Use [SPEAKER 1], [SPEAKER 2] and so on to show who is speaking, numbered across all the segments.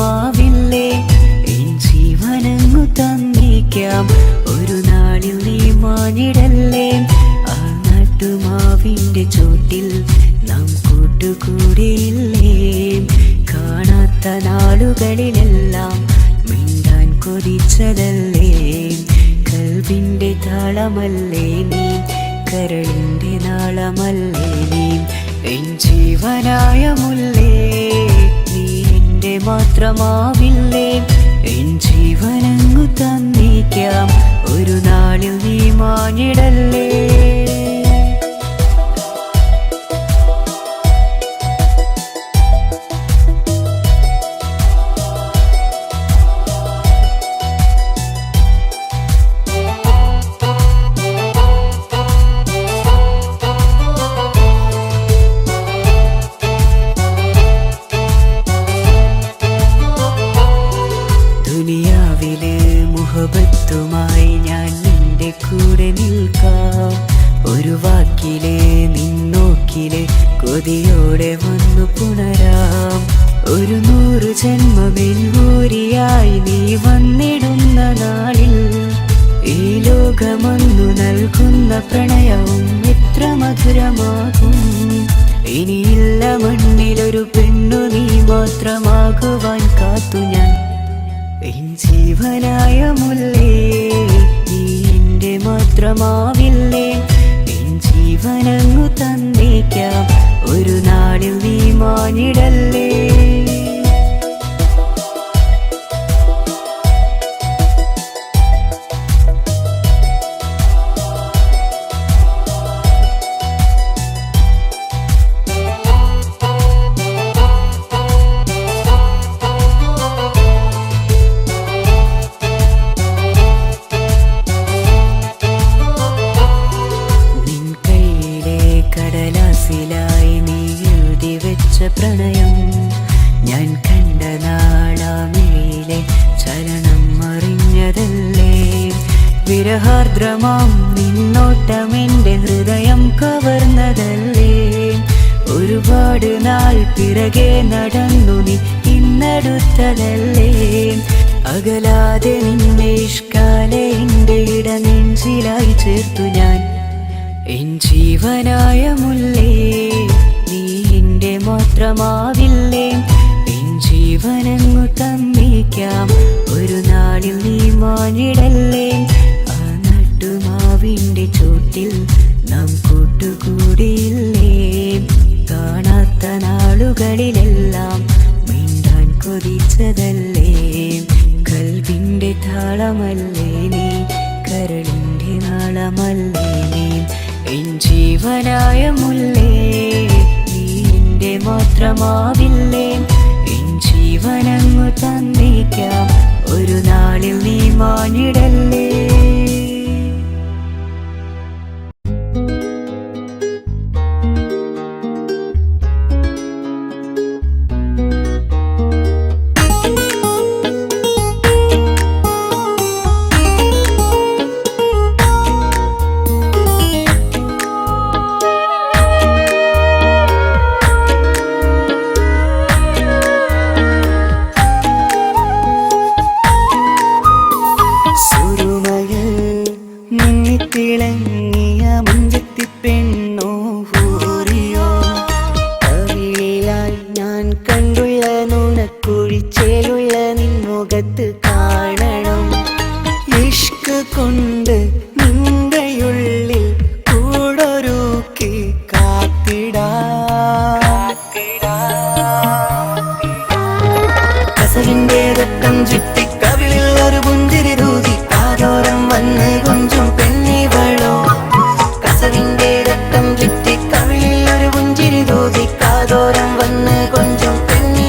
[SPEAKER 1] നാട്ടുമാവില്ലേ N ജീവനങ്ങു തന്നേക്കാം, ഒരു നാളിൽ നീ മാഞ്ഞിടല്ലേ. ആ നാട്ടുമാവിന്റെ ചോട്ടിൽ നാം കൂട്ടുകൂടിയില്ലേ, കാണാത്ത നാളുകളിലെല്ലാം മിണ്ടാൻ കൊതിച്ചതല്ലേ. കൽവിന്റെ താളമല്ലേ നീ, കരളിന്റെ നാളമല്ലേ നീ, എൻ ജീവനായ മുല്ലേ നീ എന്റെ മാത്രമാവില്ലേ. എൻ ജീവനങ്ങു തന്നേക്കാം, ഒരു നാളിൽ നീ മാഞ്ഞിടല്ലേ. ദുനിയാവിലെ മുഹബത്തുമായി ഞാൻ നിന്റെ കൂടെ നിൽക്കാം, ഒരു വാക്കിലെ നിന്നോക്കിലെ കൊതിയോടെ വന്നു പുണരാം. ഒരു 100 ജന്മമെൻകൂരിയായി നീ വന്നിടുന്ന നാളിൽ ഈ ലോകമൊന്നു നൽകുന്ന പ്രണയവും എത്ര മധുരമാകും. ഇനിയില്ല മണ്ണിലൊരു പെണ്ണു നീ മാത്രമാകുവാൻ കാത്തു ഞാൻ. എൻ ജീവനായ മുല്ലേ നീ എന്റെ മാത്രമാവില്ലേ. എൻ ജീവനങ്ങു തന്നേക്കാം, ഒരു നാളിൽ നീ മാഞ്ഞിടല്ലേ. കടലാസിലായി നീ എഴുതി വെച്ച പ്രണയം ഞാൻ കണ്ട നാളാമിഴിയിലെ ചലനം അറിഞ്ഞതല്ലേ. വിരഹാർദ്രമാം നിന്നോട്ടം എൻ്റെ ഹൃദയം കവർന്നതല്ലേ. ഒരുപാട് നാൾ പിറകെ നടന്നു നീ ഇന്നടുത്തതല്ലേ. അകലാതെ നിന്നെ ഇഷ്കാലെ എൻ്റെ ഇടനെഞ്ചിലായി ചേർത്തു ഞാൻ. എൻ ജീവനായ മുല്ലേ നീ എന്റെ മാത്രമാവില്ലേ. എൻ ജീവനങ്ങു തന്നേക്കാം, ഒരു നാളിൽ നീ മാഞ്ഞിടല്ലേ. ആ നാട്ടുമാവിന്റെ ചോട്ടിൽ നാം കൂട്ടുകൂടിയില്ലേ, കാണാത്ത നാളുകളിലെല്ലാം മിണ്ടാൻ കൊതിച്ചതല്ലേ. കൽവിന്റെ താളമല്ലേ നീ, കരളിന്റെ നാളമല്ലേ നീ, എൻ ജീവനായ മുല്ലേ നീ എന്റെ മാത്രമാവില്ലേ. എൻ ജീവനങ്ങു തന്നേക്കാം, ഒരു നാളിൽ നീ മാഞ്ഞിടല്ലേ. തിളങ്ങിയ മുഞ്ചത്തി പെണ്ണോ ഹൂറിയോ, കവിളിലായി ഞാൻ കണ്ടുള്ള നുണക്കുഴിച്ചേലുള്ള നിൻമുഖത്ത് കാണണം. ഇഷ്ക് കൊണ്ട് നിന്റെയുള്ളിൽ കൂടൊരുക്കി കസവിന്റെ രക്തം ചുറ്റി കവിളിൽ ഒരു പുഞ്ചിരി തൂകി കാതോരം വന്ന് കൊഞ്ചും പെണ്ണിവളോ. കസവിന്റെ രക്തം ചുറ്റി കവിളിൽ ഒരു പുഞ്ചിരി തൂകി കാതോരം വന്ന് കൊഞ്ചും പെണ്ണി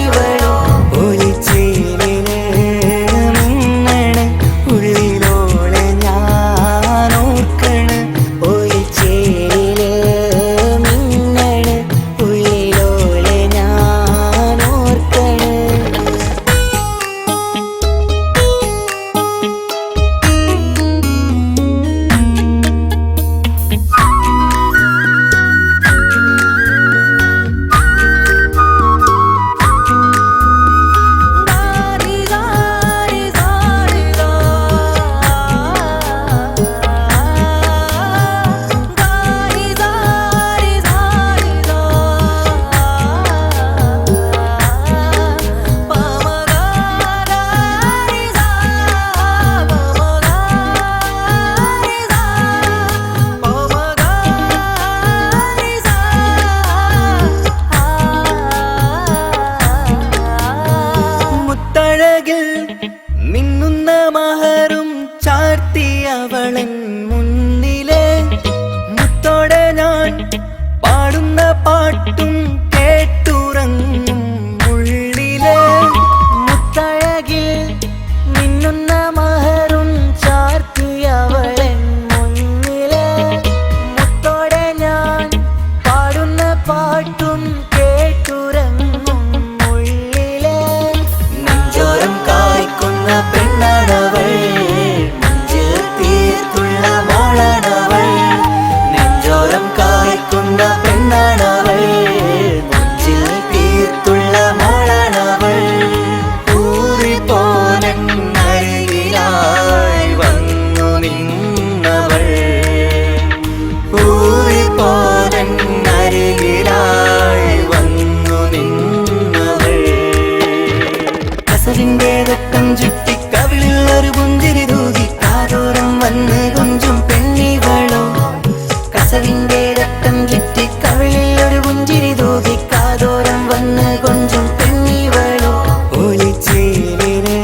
[SPEAKER 1] കൊഞ്ചും പെണ്ണിവളോ ഒളിച്ചേലില്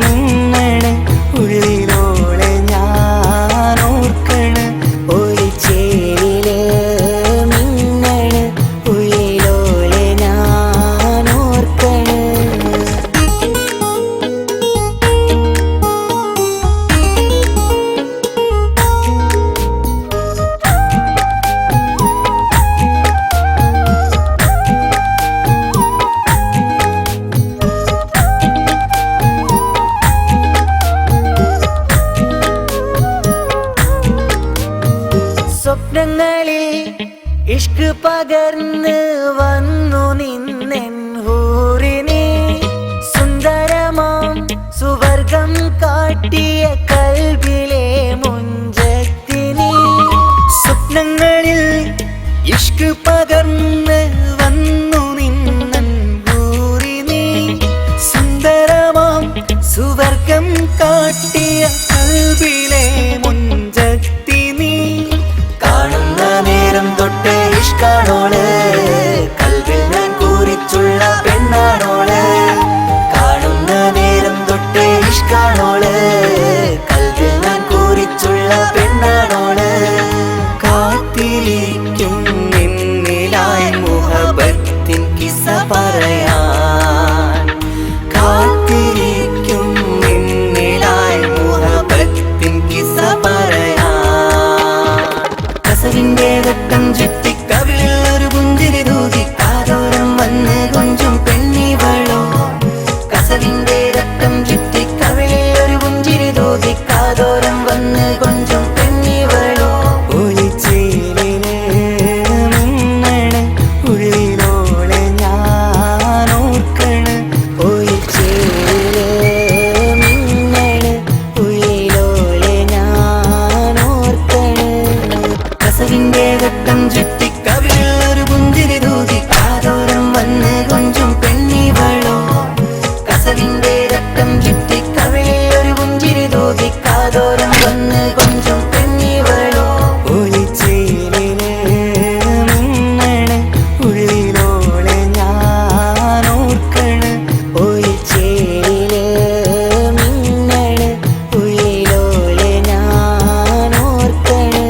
[SPEAKER 1] മിന്നണ് ഉള്ളിലോളെ ഞാൻ ഓർക്കണ് ഒളിച്ചേലില് മിന്നണ് ഉള്ളിലോളെ ഞാൻ ഓർക്കണ് സ്വപ്നങ്ങളിൽ ഇഷ്ക് പകർന്ന് വന്നു നിന്നെൻ ഹൂറിനെ സുന്ദരമാം സുവർഗം കാട്ടിയ കൽബിലെ മുഞ്ചത്തിനെ സ്വപ്നങ്ങളിൽ ഇഷ്ക് പകർന്ന് വന്നു നിന്നെൻ ഹൂറിനെ സുന്ദരമാം സുവർഗം കാട്ടിയ കൽബിലെ മുഞ്ചത്തിനെ കാണുന്ന നേരം തൊട്ട് ഇഷ്കാണോള് കൽവിൽ ഞാൻ കൂറിച്ചുള്ള പെണ്ണാണോള് കാണുന്ന നേരം തൊട്ട് ഇഷ്കാണോള് കൽവിൽ ഞാൻ കൂറിച്ചുള്ള പെണ്ണാണോള് കാത്തിരിക്കും എന്നിലായി മുഹബത്തിൻ കിസ്സ പറയാൻ കാത്തിരിക്കും എന്നിലായി മുഹബത്തിൻ കിസ്സ പറയാൻ കസവിന്റെ വെട്ടം ചുറ്റി കവിളിൽ ഒരു പുഞ്ചിരി തൂകി കാതോരം വന്ന് കൊഞ്ചും പെണ്ണിവളോ കസവിന്റെ രക്തം ചുറ്റി കവിളിൽ ഒരു പുഞ്ചിരി തൂകി കാതോരം വന്ന് കൊഞ്ചും പെണ്ണിവളോ ഒളിച്ചേലില് മിന്നണ് ഉള്ളിലോളെ ഞാൻ ഓർക്കണ് ഒളിച്ചേലില് മിന്നണ് ഉള്ളിലോളെ ഞാൻ ഓർക്കണ് കസവിന്റെ വെട്ടം ചുറ്റി കവിളിൽ ഒരു പുഞ്ചിരി തൂകി കാതോരം വന്ന് കൊഞ്ചും പെണ്ണിവളോ കസവിന്റെ രക്തം ചുറ്റി കവിളിൽ ഒരു പുഞ്ചിരി തൂകി കാതോരം വന്ന് കൊഞ്ചും പെണ്ണിവളോ ഒളിച്ചേലില് മിന്നണ് ഉള്ളിലോളെ ഞാൻ ഓർക്കണ് ഒളിച്ചേലില് മിന്നണ് ഉള്ളിലോളെ ഞാൻ ഓർക്കണ്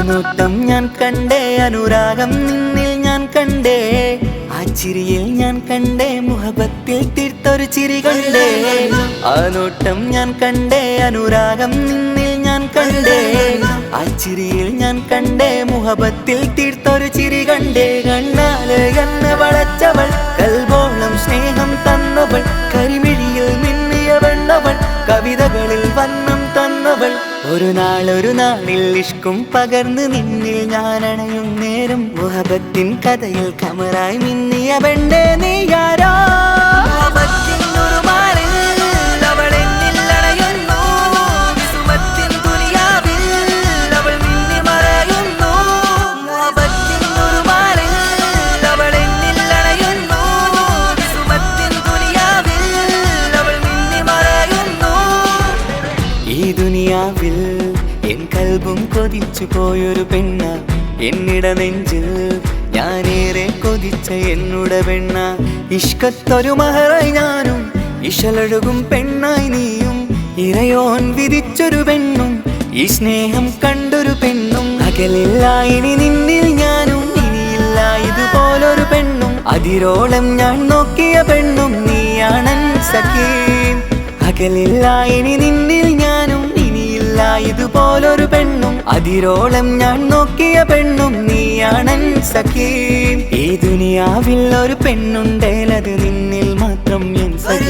[SPEAKER 1] നോട്ടം ഞാൻ കണ്ടേ അനുരാഗം നിന്നിൽ ഞാൻ കണ്ടേ ആ ചിരിയിൽ ഞാൻ കണ്ടേ മുഹബത്തിൽ തീർത്തൊരു ചിരി കണ്ടേ ആ നോട്ടം ഞാൻ കണ്ടേ അനുരാഗം നിന്നിൽ ഞാൻ കണ്ടേ ആ ചിരിയിൽ ഞാൻ കണ്ടേ മുഹബത്തിൽ തീർത്തൊരു ചിരി കണ്ടേ കണ്ണാല് എന്നെ വളച്ചവൾ കൽബോളം സ്നേഹം തന്നവൾ കരിമിഴിയിൽ മിന്നിയ വെണ്ണവൾ കവിതകളിൽ വന്നം തന്നവൾ ഒരു നാളിൽ ഇഷ്കും പകർന്ന് നിന്നിൽ ഞാൻ അണയും നേരം മുഹബത്തിൻ കഥയിൽ കമറായി മിന്നിയ പെണ്ണേ നീയാരോ ഈ ദുനിയാവിൽ എൻ കൽബും കൊതിച്ചു പോയൊരു പെണ്ണ എന്നിട നെഞ്ചിൽ ഞാനേറെ കൊതിച്ച എന്നുട പെണ്ണ ഇഷ്കത്തൊരു മഹറായി ഞാനും ഇശലൊഴുകും പെണ്ണായി നീയും ഇറയോൻ വിധിച്ചൊരു പെണ്ണും ഈ സ്നേഹം കണ്ടൊരു പെണ്ണും അകലില്ല ഇനി നിന്നിൽ ഞാനും ഇനിയില്ല ഇതുപോലൊരു പെണ്ണും അതിരോളം ഞാൻ നോക്കിയ പെണ്ണും നീയാണൻ സഖീ അകലില്ല ഇനി നിന്നിൽ ഞാനും ഇനിയില്ല ഇതുപോലൊരു പെണ്ണും അതിരോളം ഞാൻ നോക്കിയ പെണ്ണും നീയാണൻ സഖി. ഈ ദുനിയാവിൽ ഒരു പെണ്ണുണ്ടേലത് നിന്നിൽ മാത്രം എൻ സഖി.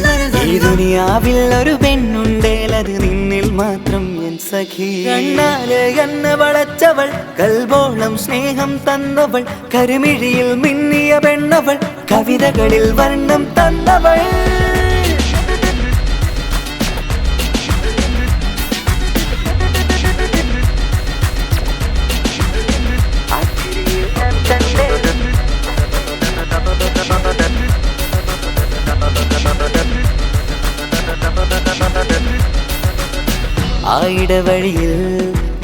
[SPEAKER 1] ഈ ദുനിയാവിൽ ഒരു പെണ്ണുണ്ടേലത് നിന്നിൽ മാത്രം എൻ സഖി. കണ്ണാലെ എന്നെ വളച്ചവൾ, കൽബോളം സ്നേഹം തന്നവൾ, കരുമിഴിയിൽ മിന്നിയ പെണ്ണവൾ, കവിതകളിൽ വർണ്ണം തന്നവൾ. ആ ഇടവഴിയിൽ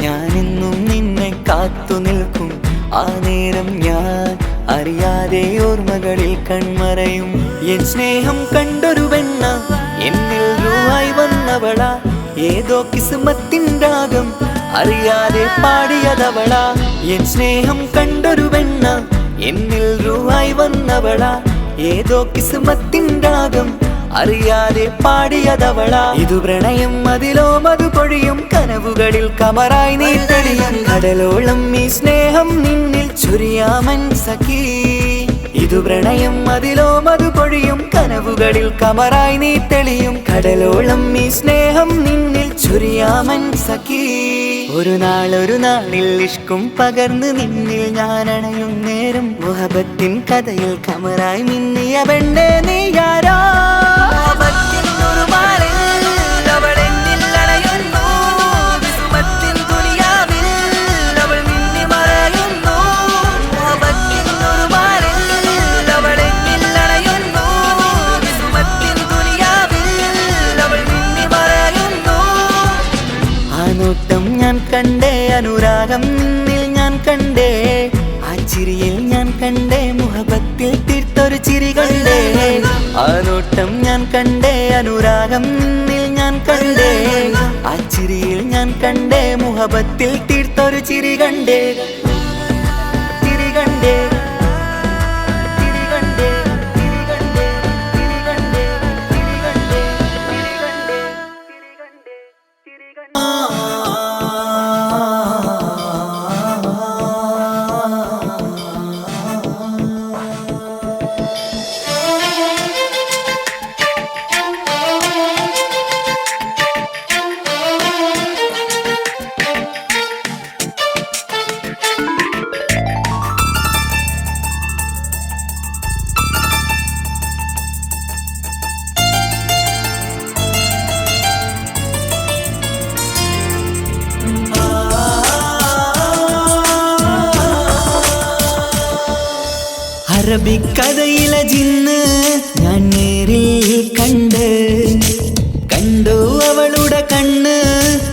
[SPEAKER 1] ഞാനെന്നും നിന്നെ കാത്തു നിൽക്കും. ആ നേരം ഞാൻ അറിയാതെ ഓർമ്മകളിൽ കൺമറയും. എൻ സ്നേഹം കണ്ടൊരു പെണ്ണ എന്നിൽ രൂപായി വന്നവളാ, ഏതോ കിസ്മത്തിൻ രാഗം അറിയാതെ പാടിയതവളാ. എൻ സ്നേഹം കണ്ടൊരു പെണ്ണ എന്നിൽ രൂപായി വന്നവളാ, ഏതോ കിസ്മത്തിൻ രാഗം അറിയാതെ പാടിയതവളാ. ഇതു പ്രണയം അതിലോ മധു പൊഴിയും, കനവുകളിൽ കമറായി നീ തെളിയും. കടലോളം ഈ സ്നേഹം നിന്നിൽ ചൊരിയാമൻ സഖി. ഇതു പ്രണയം അതിലോ മധു പൊഴിയും, കനവുകളിൽ കമറായി നീ തെളിയും. കടലോളം ഈ സ്നേഹം നിന്നിൽ ചൊരിയാമൻ സഖി. ഒരു നാളിൽ ഇഷ്കും പകർന്ന് നിന്നിൽ ഞാൻ അണയും നേരം, മുഹബത്തിൻ കഥയിൽ കമറായി മിന്നിയ പെണ്ണേ നീയാരാ. ഞാൻ കണ്ടേ അനുരാഗം നിന്നിൽ ഞാൻ കണ്ടേ, ആ ചിരിയിൽ ഞാൻ കണ്ടേ മുഹബത്തിൽ തീർത്തൊരു ചിരി കണ്ടേ. ആ നോട്ടം ഞാൻ കണ്ടേ അനുരാഗം നിന്നിൽ ഞാൻ കണ്ടേ, ആ ചിരിയിൽ ഞാൻ കണ്ടേ മുഹബത്തിൽ തീർത്തൊരു ചിരി കണ്ടേ. ചിരി കണ്ടേ. അറബിക്കഥയിലെ ജിന്ന് ഞാൻ നേരിൽ കണ്ടു അവളുടെ കണ്ണ്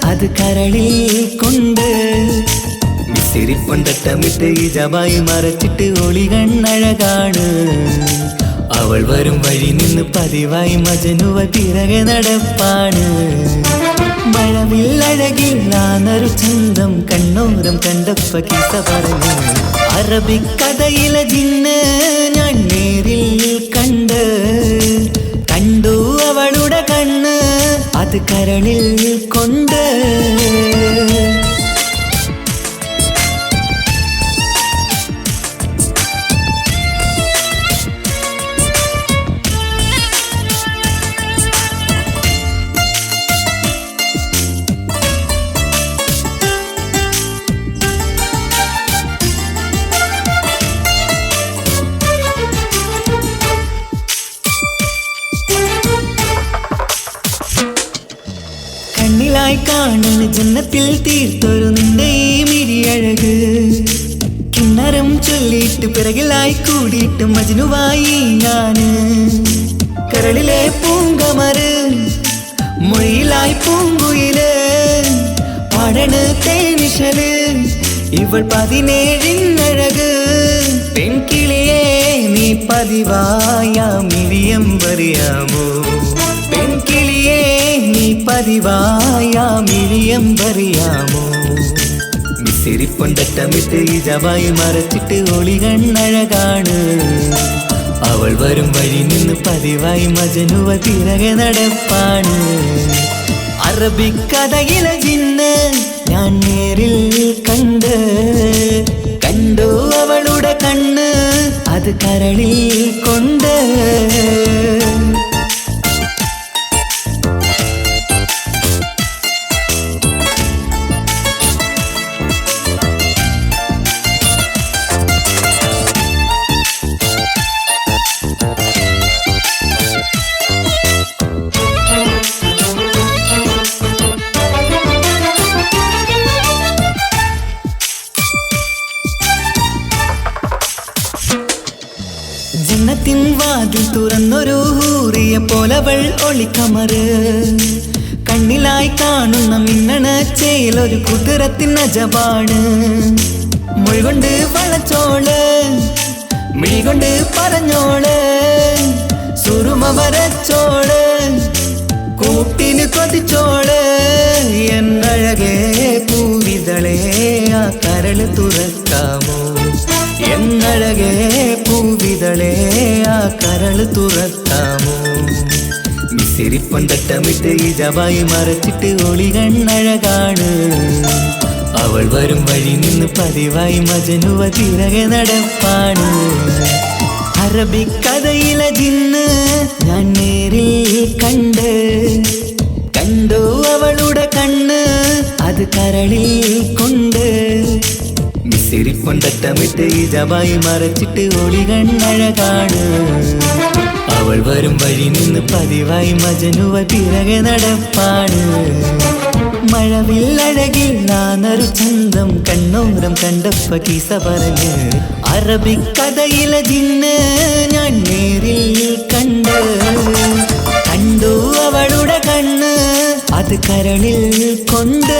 [SPEAKER 1] അത് കരളിൽ കൊണ്ട്. മിസിരിപ്പൊണ്ടട്ടമിട്ട് ഇജമായി മറച്ചിട്ട് ഒളി കണ്ണഴകാണ്. അവൾ വരും വഴി നിന്ന് പതിവായി മജനുവ പിറകെ നടപ്പാണ്. മഴവില്ലഴകില്ലാന്നൊരു ചന്തം കണ്ണോരം കണ്ടപ്പ കിസ പറഞ്ഞു. അറബിക്കഥയിലെ ജിന്ന് ഞാൻ നേരിൽ കണ്ടു അവളുടെ കണ്ണ് അത് കരളിൽ കൊണ്ട്. കണ്ണിലായി കാണുന്ന ജന്നത്തിൽ തീർത്തൊരു നിന്റെ ഈ മിഴിയഴക്. കിന്നരം ചൊല്ലിയിട്ട് പിറകിലായി കൂടിയിട്ട് മജ്നുവായി ഞാന്. കരളിലെ പൂങ്കമര് മൊഴിയിലായി പൂങ്കുയില് പാടണ് തേനിശല് ഇവൾ 17-അഴക്. പെൺകിളിയെ നീ പതിവായ മിഴിയം പറയാമോ. പെൺകിളിയെ നീ പതിവായ മിഴിയം പറയാമോ. മിസിരിപ്പൊണ്ടട്ടമിട്ട് ഇജമായി മറച്ചിട്ട് ഒളി കണ്ണഴകാണ്. അവൾ വരും വഴി നിന്ന് പതിവായി മജനുവ പിറകെ നടപ്പാണ്. അറബിക്കഥയിലെ ജിന്ന് ഞാൻ നേരിൽ കണ്ടു അവളുടെ കണ്ണ് അത് കരളിൽ കൊണ്ട്. ജന്നത്തിൻ വാതിൽ തുറന്നൊരു ഹൂറിയ പോലവൾ ഒളിക്കമറ്. കണ്ണിലായി കാണുന്ന മിന്നണ ചേലൊരു കുതിരത്തിൻ അജപാണ്. മൊഴികൊണ്ട് വളച്ചോള് മിഴികൊണ്ട് പറഞ്ഞോള് സുറുമ വരച്ചോള് കൂട്ടിന് കൊതിച്ചോള്. എന്നഴകേ പൂവിതളേ ആ കരള് തുറക്കാമോ? എന്നഴകേ പൂവിതളേ ആ കരള് തുറക്കാമോ? മിസിരിപ്പൊണ്ടട്ടമിട്ട് ഈ ജവായി മറച്ചിട്ട് ഒളി കണ്ണഴകാണ്. അവൾ വരും വഴി നിന്ന് പതിവായി മജനുവ തിരകെ നടപ്പാണ്. അറബിക്കഥയിലെ ജിന്ന് ഞാൻ നേരിൽ കണ്ടു അവളുടെ കണ്ണ് അത് കരളിൽ കൊണ്ട്. മിസിരിപ്പൊണ്ടട്ടമിട്ട് ഈ ജവായി മറച്ചിട്ട് ഒളി കണ്ണഴകാണ്. അവൾ വരും വഴി നിന്ന് പതിവായി മജനുവ പിറകെ നടപ്പാണ്. മഴവില്ലഴകിൽ നാനൊരു ചന്തം കണ്ണോരം കണ്ടപ്പ കീസ പറഞ്ഞ്. അറബിക്കഥയിലെ ജിന്ന് ഞാൻ നേരിൽ കണ്ടു അവളുടെ കണ്ണ് അത് കരളിൽ കൊണ്ട്.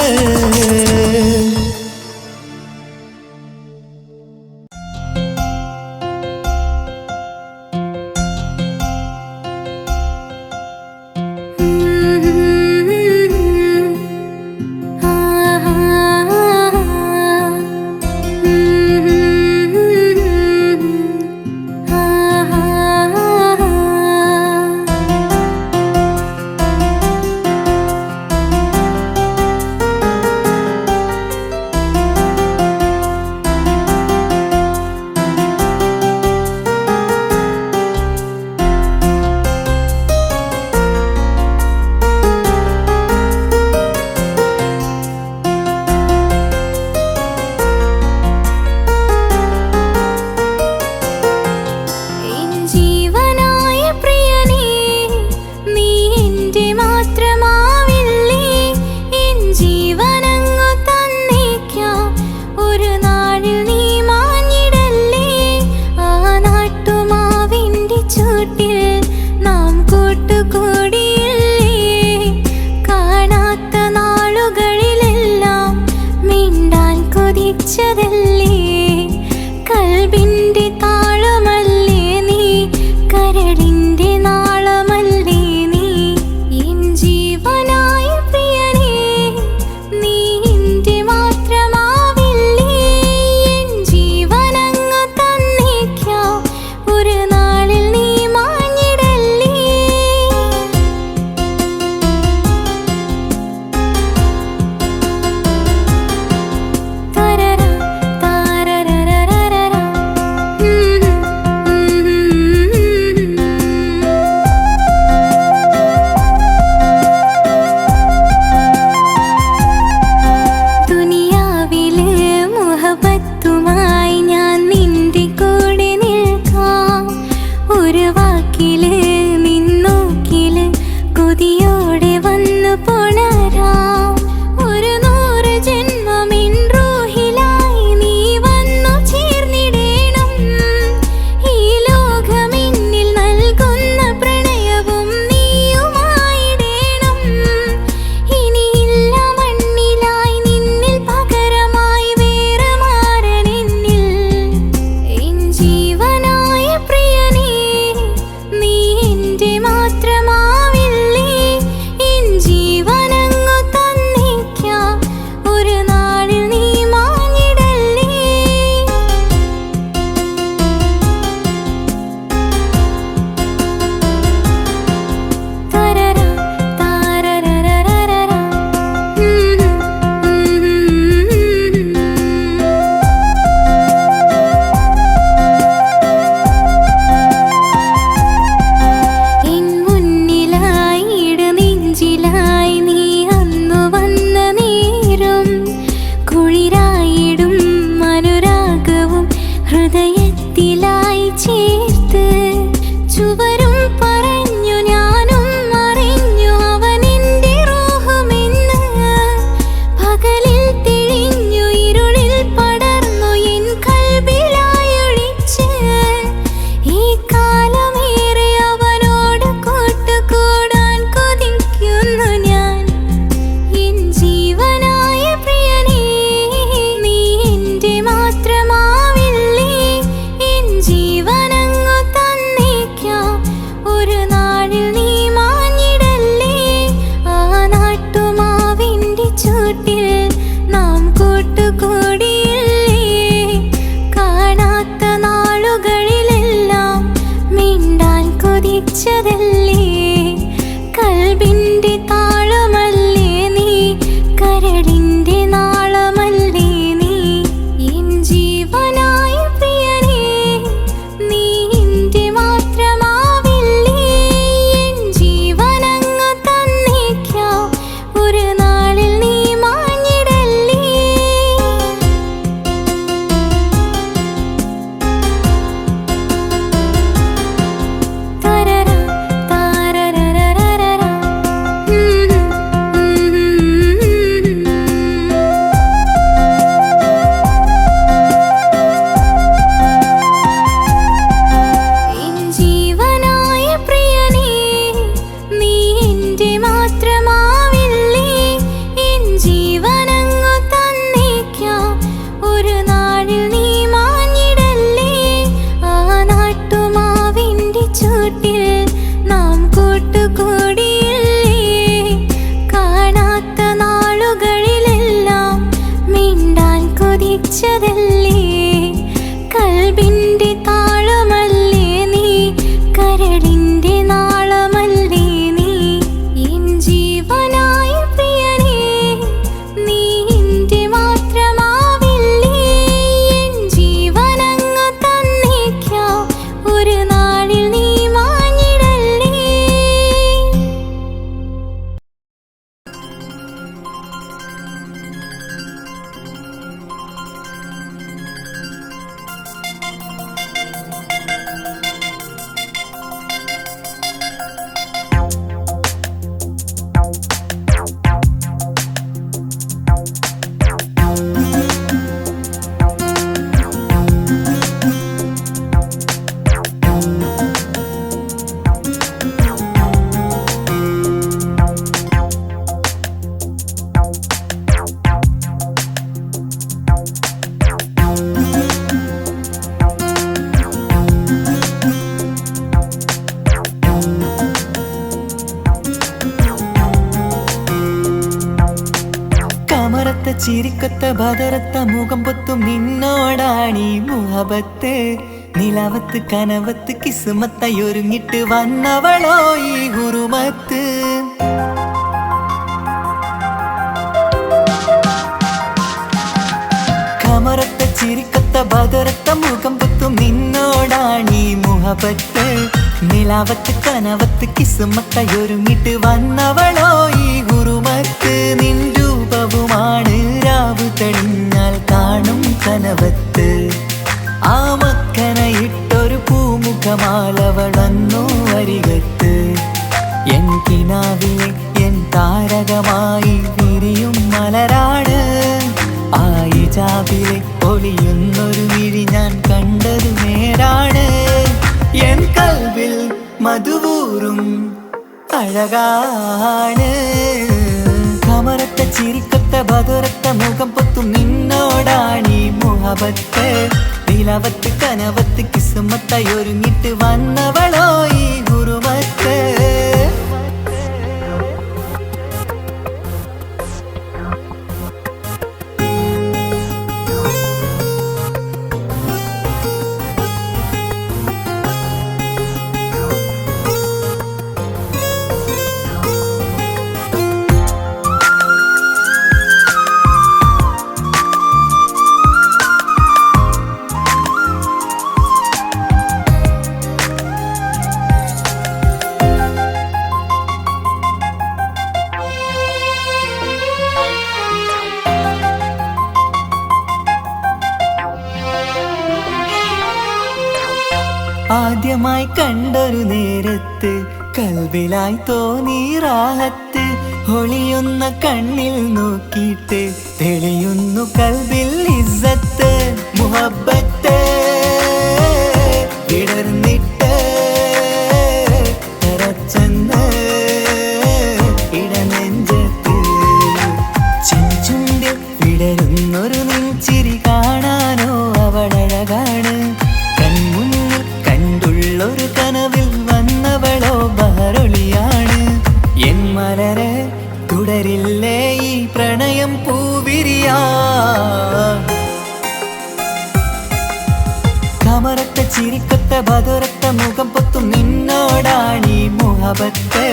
[SPEAKER 1] ചിരിക്കൊത്ത ബദറത്ത മുഖം പൊത്തും നിന്നോടാണീ മുഹബത്ത് നിലവത്ത് കനവത്ത് കിസ്മത്തയൊരുങ്ങിട്ട് വന്നവളോ ഈ ഹുറുമത്ത് കമറത്ത ചിരിക്കൊത്ത ബദറത്ത മുഖം പൊത്തും നിന്നോടാണീ മുഹബത്ത് നിലവത്ത് കനവത്ത് കിസ്മത്തയൊരുങ്ങിട്ട് വന്നവളോ ഈ ഹുറുമത്ത് നിൻ രൂപവുമാണ് രാവ് തെളിഞ്ഞാൽ കാണും കനവത്ത് ആ മക്കനയിട്ടൊരു പൂമുഖമാലവളന്നു അരികത്ത് എൻ കിനാവിലെ എൻ താരകമായി വിരിയും മലരാണ് ആ ഇജാബിലെ ഒളിയുന്നൊരു വിഴി ഞാൻ കണ്ടതു നേരാണ് എൻ കൽവിൽ മധുവൂറും അഴകാണ് കമറത്ത ചിരിക്കൊത്ത ബദറത്ത മുഖം പൊത്തും നിന്നോടാണീ മുഹബത്ത് നിലവത്ത് കനവത്ത് കിസ്മത്തയൊരുങ്ങിട്ട് വന്നവളോ ഈ ഹുറുമത്ത് ആദ്യമായി കണ്ടൊരു നേരത്ത് കൽബിലായി തോന്നി റാഹത്ത് ഒളിയുന്ന കണ്ണിൽ നോക്കിയിട്ട് തെളിയുന്നു കൽബിൽ ഇസ്സത്ത് മുഹബ്ബത്ത് വിടർന്നിട്ട് തരച്ചെന്ന് ഇടനെഞ്ചത്ത് ചെഞ്ചുണ്ടിൽ വിടരുന്നൊരു നെഞ്ചിരി കാണാനോ അവളഴകാണ് ഒരു കനവിൽ വന്നവളോ ബഹറൊളിയാണ് എൻ മലരെ തുടരില്ലേ ഈ പ്രണയം പൂവിരിയാ കമറത്ത ചിരിക്കൊത്ത ബദറത്ത മുഖം പൊത്തും നിന്നോടാണീ മുഹബത്ത്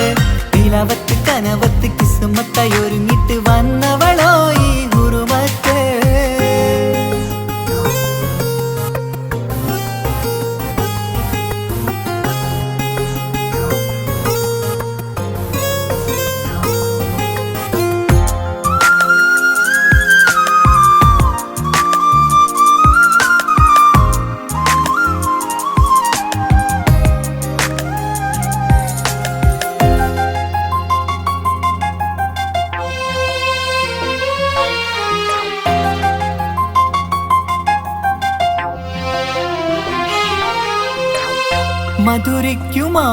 [SPEAKER 1] നിലവത്ത് കനവത്ത് കിസ്മത്തയൊരുങ്ങിട്ട് വന്നവളോ ഈ ഹുറുമത്ത്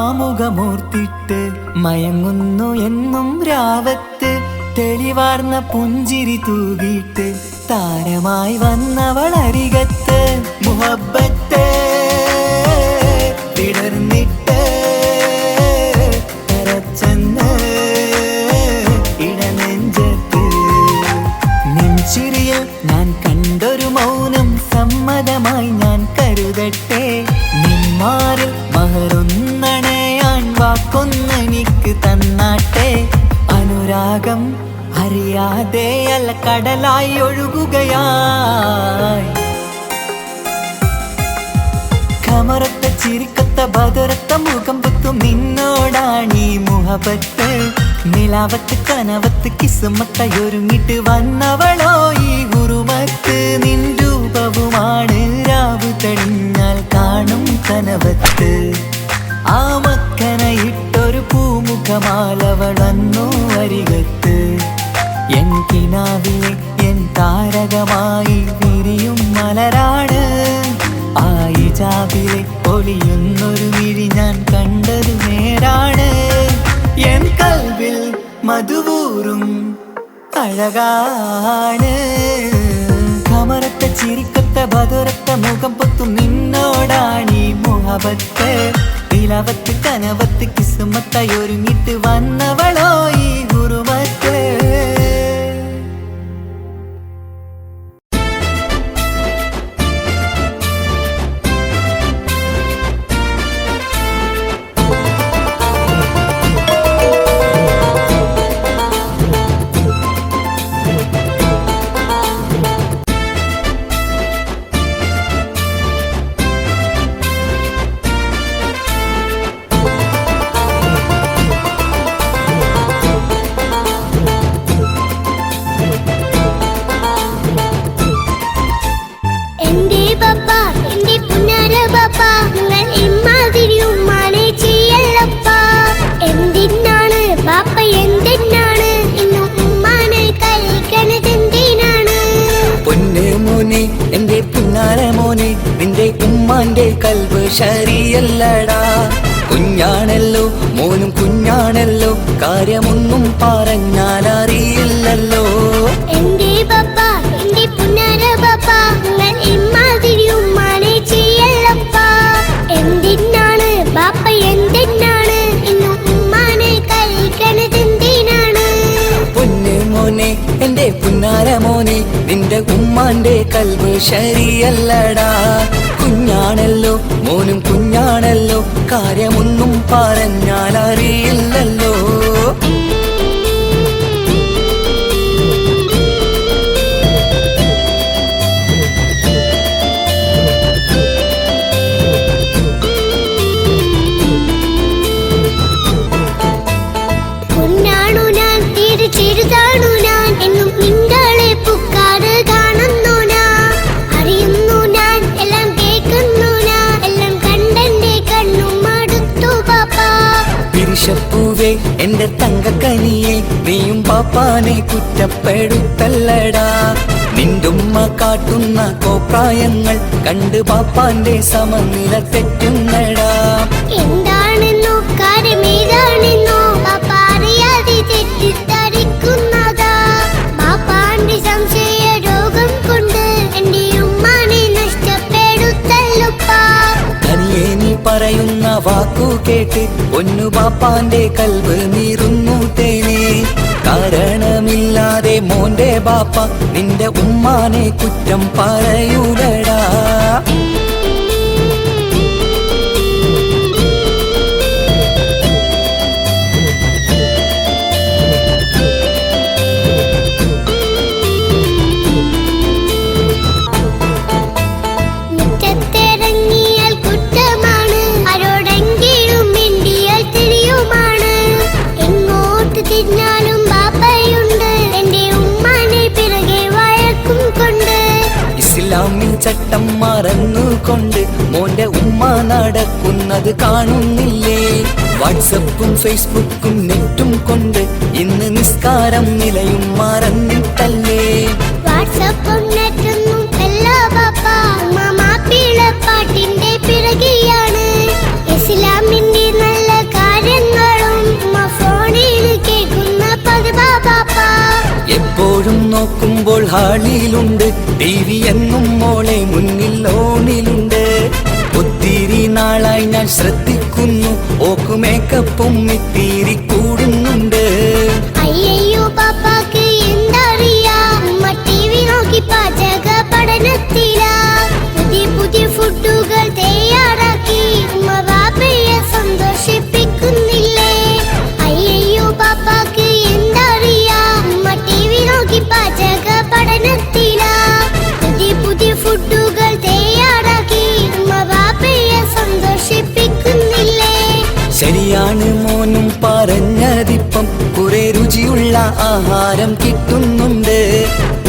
[SPEAKER 1] മധുരിക്കുമാമുഖമൂർത്തിട്ട് മയങ്ങുന്നു എന്നും രാവത്ത് തെളിവാർന്ന പുഞ്ചിരി തൂകിയിട്ട് താരമായി വന്നവൾ അരികത്ത് മുഹബ്ബത്ത് വിടർന്നിട്ട് തരച്ചെന്ന് ഇടനെഞ്ചത്ത് നെഞ്ചിരിയിൽ ഞാൻ കണ്ടൊരു മൗനം സമ്മതമായി ഞാൻ കരുതട്ടെ നിന്മാരിൽ മഹറൊന്നണയാൻ വാക്കൊന്നെനിക്ക് തന്നാട്ടെ അനുരാഗം അറിയാതെ അല്ല കടലായി ഒഴുകുകയായി കമറത്ത ചിരിക്കൊത്ത ബദറത്ത മുഖം പൊത്തും നിന്നോടാണീ മുഹബത്ത് നിലവത്ത് കനവത്ത് കിസ്മത്തയൊരുങ്ങിട്ട് വന്നവളോ ഈ ഹുറുമത്ത് നിൻ രൂപവുമാണ് രാവ് തെളിഞ്ഞാൽ കാണും കനവത്ത് ആ മക്കനയിട്ടൊരു പൂമുഖമാലവളന്നു അരികത്ത് എൻ കിനാവിലെ എൻ താരകമായി വിരിയും മലരാണ് ആ ഇജാബിലെ ഒളിയുന്നൊരു വിഴി ഞാൻ കണ്ടതു നേരാണ് എൻ കൽവിൽ മധുവൂറും അഴകാണ് കമറത്ത ചിരിക്കൊത്ത ബദറത്ത മുഖം പൊത്തും നിന്നോടാണീ മുഹബത്ത് നിലവത്ത് കനവത്ത് കിസ്മത്തയൊരുങ്ങിട്ട് വന്നവളോ ഈ ഹുറുമത്ത് കൽബ് ശരിയല്ലടാ. കുഞ്ഞാണല്ലോ മോനും കുഞ്ഞാണല്ലോ, കാര്യമൊന്നും പറഞ്ഞാൽ അറിയില്ലല്ലോ.
[SPEAKER 2] എന്റെ പപ്പ എന്റെ പുന്നാര പപ്പ, നിങ്ങൾ ഇമ്മാതിരി ഉമ്മാനെ ചെയ്യല്ലപ്പ. എന്തിനാണ് ബാപ്പ എന്തിനാണ് ഇന്നും ഉമ്മാനെ കഴിക്കണതെന്തിനാണ്?
[SPEAKER 1] പൊന്നു മോനെ എന്റെ പുന്നാര മോനെ, നിന്റെ ഉമ്മാന്റെ കൽബ് ശരിയല്ലടാ. കുഞ്ഞാണല്ലോ മോനും കുഞ്ഞാണല്ലോ, കാര്യമൊന്നും പറഞ്ഞാൽ അറിയില്ലല്ലോ.
[SPEAKER 2] പൊന്നാണു ഞാൻ തീരെ ചെറുതാണു ഞാൻ, എന്നും നിങ്ങളെ പുക്കാറ് കാണുന്നു ഞാൻ. അറിയുന്നു ഞാൻ എല്ലാം കേൾക്കുന്നു ഞാൻ, എല്ലാം കണ്ടെന്റെ കണ്ണും മടുത്തു പാപ്പ.
[SPEAKER 1] പിരിശപ്പൂവേ എന്റെ തങ്കക്കനിയെ, നീയും പാപ്പാനെ കുറ്റപ്പെടുത്തല്ലടാ. നിന്റുമ്മ കാട്ടുന്ന കോപ്രായങ്ങൾ കണ്ട് പാപ്പാന്റെ സമനില തെറ്റുന്നടാ.
[SPEAKER 2] എന്താണെന്നോ കാര്യമേതാണെന്നോ പാപ്പ അറിയാതെ തെറ്റിദ്ധരിക്കുന്നതാ. പാപ്പാന്റെ സംശയ രോഗം കൊണ്ട് എന്റെ ഉമ്മാനെ നഷ്ടപ്പെടുത്തല്ലുപ്പാ.
[SPEAKER 1] തനിയെ നീ പറയുന്ന വാക്കു കേട്ട് പൊന്നു പാപ്പാന്റെ കൽബ് നീറുന്നു തേനെ. കാരണമില്ലാതെ മോന്റെ ബാപ്പ നിന്റെ ഉമ്മാനെ കുറ്റം പറയൂലടാ.
[SPEAKER 2] മുറ്റത്തിറങ്ങിയാൽ കുറ്റമാണ്, ആരോടെങ്കിലും മിണ്ടിയാൽ തിരിയുമാണ്. എങ്ങോട്ട് തിരിഞ്ഞാലും ബാപ്പയുണ്ട്, എന്റെ ഉമ്മാനെ പിറകെ വഴക്കും കൊണ്ട്.
[SPEAKER 1] ഇസ്ലാമിൽ ചട്ടം മറന്നുകൊണ്ട് മോന്റെ ഉമ്മ നടക്കുന്നത് കാണുന്നില്ലേ? വാട്സപ്പും ഫേസ്ബുക്കും നെറ്റും കൊണ്ട് ഇന്ന് നിസ്കാരം നിലയും മറന്നിട്ടല്ലേ?
[SPEAKER 2] വാട്സപ്പും നെറ്റൊന്നും അല്ല ബാപ്പ, ഉമ്മ മാപ്പിളപ്പാട്ടിന്റെ പിറകെയാണ്. ഇസ്ലാമിന്റെ നല്ല കാര്യങ്ങളും ഉമ്മ ഫോണിൽ കേൾക്കുന്ന പതിവാ ബാപ്പ.
[SPEAKER 1] എപ്പോഴും നോക്കുമ്പോൾ ഹാളിലുണ്ട് TV എന്നും മോളെ മുന്നിൽ ഓണിലുണ്ട്. ഒത്തിരി നാളായി ഞാൻ ശ്രദ്ധിക്കുന്നു, ഓക്ക് മേക്കപ്പും ഇത്തിരി കൂടുന്നുണ്ട്.
[SPEAKER 2] അയ്യോ പാപ്പാക്ക് എന്തറിയാ, ഉമ്മ TV നോക്കി പാചക പഠനത്തിലാ. പുതിയ പുതിയ ഫുഡുകൾ തയ്യാറാക്കി ഉമ്മ ബാപ്പയെ സന്തോഷിപ്പിക്കുന്നില്ലേ? അയ്യോ പാപ്പാക്ക് എന്തറിയാ, ഉമ്മ TV നോക്കി പാചക പഠനത്തിലാ. പുതിയ പുതിയ ഫുഡുകൾ തയ്യാറാക്കി ഉമ്മ ബാപ്പയെ സന്തോഷിപ്പിക്കുന്നില്ലേ?
[SPEAKER 1] ശരിയാണ് മോനും പറഞ്ഞതിപ്പം, കുറെ രുചിയുള്ള ആഹാരം കിട്ടുന്നുണ്ട്.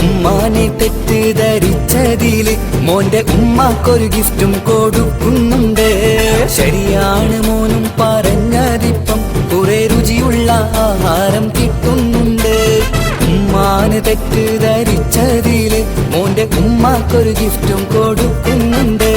[SPEAKER 1] ഉമ്മാനെ തെറ്റിദ്ധരിച്ചതില് മോന്റെ ഉമ്മാക്കൊരു ഗിഫ്റ്റും കൊടുക്കുന്നുണ്ട്. ശരിയാണ് മോനും പറഞ്ഞതിപ്പം, കുറെ രുചിയുള്ള ആഹാരം കിട്ടുന്നുണ്ട്. ഉമ്മാന് തെറ്റിദ്ധരിച്ചതില് മോന്റെ ഉമ്മാക്കൊരു ഗിഫ്റ്റും കൊടുക്കുന്നുണ്ട്.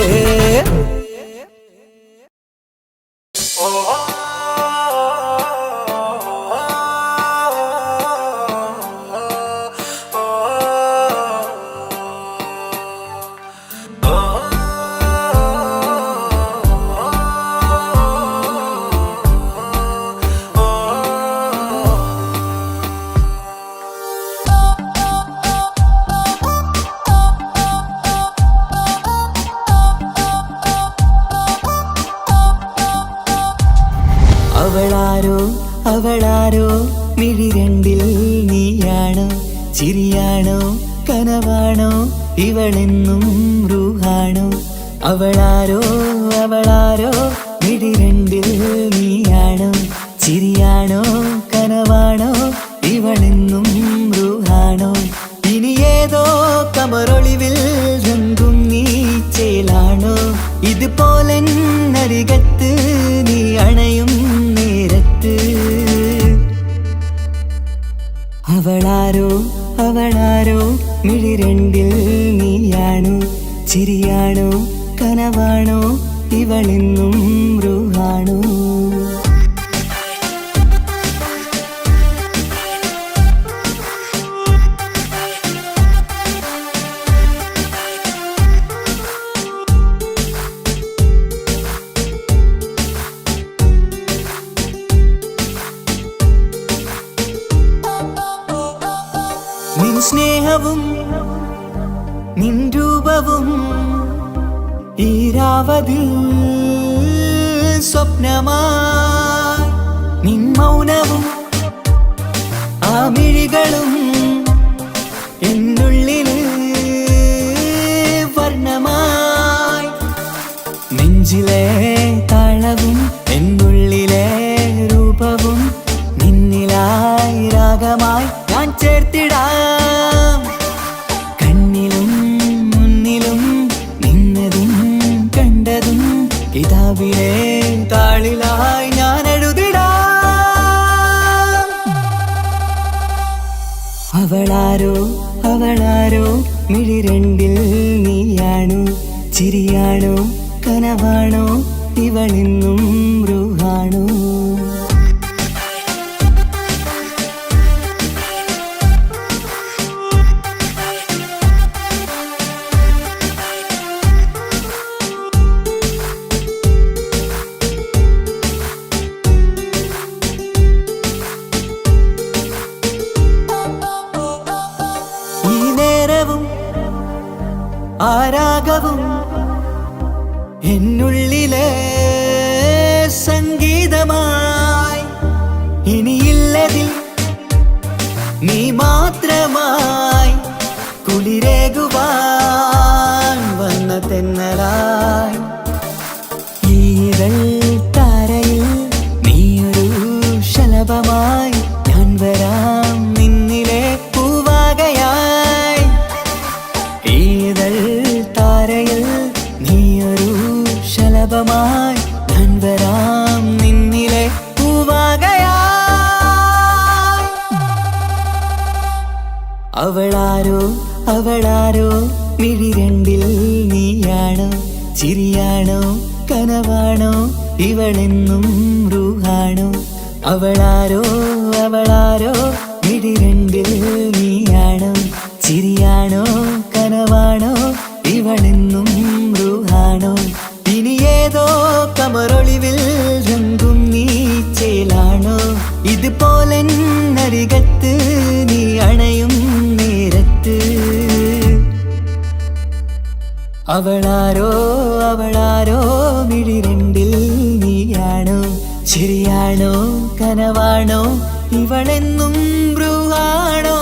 [SPEAKER 1] അവളാരോ അവളാരോ മിഴി രണ്ടിൽ നീയാണോ? ചിരിയാണോ കനവാണോ ഇവളെന്നും റൂഹാണോ? അവളാരോ അവളാരോ മിഴി രണ്ടിൽ നീയാണോ? ചിരിയാണോ കനവാണോ ഇവളെന്നും റൂഹാണോ? ഇനി ഏതോ കമറൊളിവിൽ രംഗും നീ ചേലാണോ? ഇതുപോലെ നരികത്ത് നീ അണയും നേരത്ത്. അവളാരോ അവളാരോ മിഴി രണ്ടിൽ നീയാണോ? ചിരിയാണോ കനവാണോ ഇവളെന്നും റൂഹാണു. നിൻ സ്നേഹവും നിൻ രൂപവും ഈരാവതിൽ സ്വപ്നമായി, നിൻ മൗനവും ആ മിഴികളും എന്നുള്ളില് വർണ്ണമായി. നെഞ്ചിലെ താളവും എന്നുള്ളിലെ രൂപവും നിന്നിലായി രാഗമായി ഞാൻ ചേർത്തിടാം. കണ്ണിലും മുന്നിലും നിന്നതും കണ്ടതും കിതാബിലെ താളിലായി ഞാൻ എഴുതിടാം. അവളാരോ അവളാരോ മിഴി രണ്ടിൽ നീയാണോ, ചിരിയാണോ കനവാണോ ഇവളെന്നും റൂഹാണോ. ആരാഗവും എന്നുള്ളിലെ സംഗീതമായി, ഇനിയില്ലതിൽ നീ മാത്രമായി കുളിരേകുവാൻ വന്ന തെന്നലായി. ഈതൾ താരയിൽ നീയൊരു ശലഭമായി, ഞാൻ വരാം നിന്നിലെ പൂവാകയായി. ഈതൾ താരയിൽ നീയൊരു ശലഭമായി, ഞാൻ വരാം നിന്നിലെ പൂവാകയായി. അവളാരോ അവളാരോ മിഴി രണ്ടിൽ നീയാണോ, ചിരിയാണോ കനവാണോ ഇവളെന്നും റൂഹാണോ. അവളാരോ അവളാരോ മിഴി രണ്ടിൽ നീയാണോ, ചിരിയാണോ കനവാണോ ഇവളെന്നും റൂഹാണോ. ഇനി ഏതോ കമറൊളിവിൽ രംഗും നീ ചേലാണോ, ഇതുപോലെ നരികത്ത് നീ അണയും നേരത്ത്. അവളാരോ അവളാരോ മിഴി രണ്ടിൽ നീയാണോ, ശരിയാണോ കനവാണോ ഇവളെന്നും റൂഹാണോ.